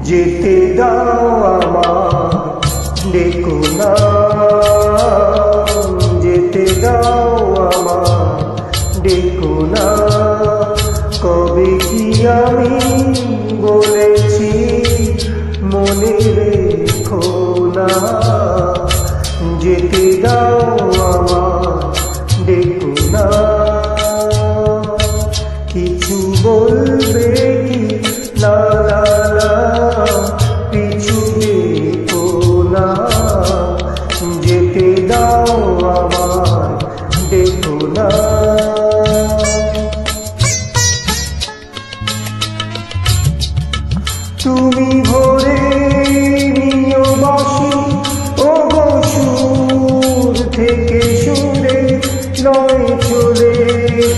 যেতে দাও আমার, ডেকো না। যেতে দাও আমার, ডেকো না। কবে কি আমি বলেছি মনে রেখো না। যেতে দাও আমার, ডেকো না। কিছু বলবে কি না, না না, পিছু দেখো না। যেতে দাও আমার, দেখো না। তুমি ভোরে নিও বাঁশি, ও গো সুর থেকে সুরে নয় চলে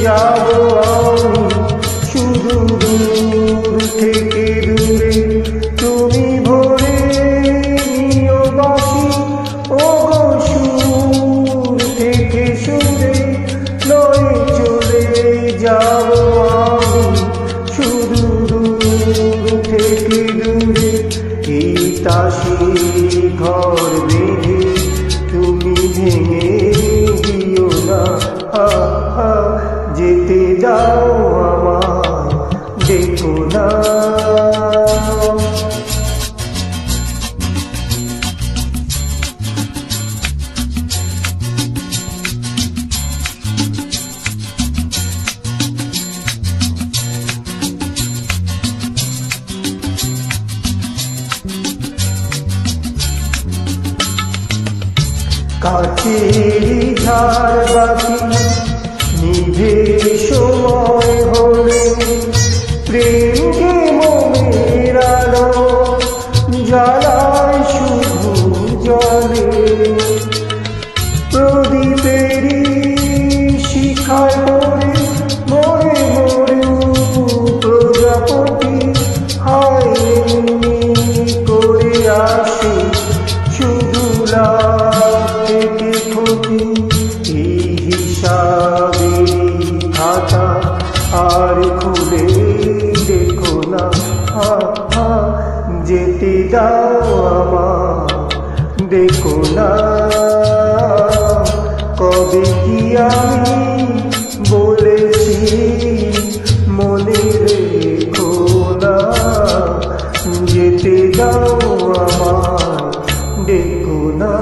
যাব আমি শুধু দূর থেকে দূরে। তুমি ভোরে নিও বাঁশি, ও গো সুর থেকে সুরে নয় চলে যাব আমি শুধু দূর থেকে দূরে। এই তাসি ঘর বেঁধে তুমি ভেঙে দিও না। যেতে দাও আমায়, দেখো না। কাছের ঝাড়বাতি নিভে সময় হলে প্রেমকে মনের আলো জ্বালায় শুধু জলে। প্রদীপেরই শিখায় পড়ে মরে মরে প্রজাপতি হায় করে আসে শুধু থেকে ক্ষতি। এই হিসাবে খাতা আর খুলে দেখো না। যেতে দাও আমার, দেখো না। কবে কি আমি বলেছি মনে রেখো না। যেতে দাও আমার, দেখো না।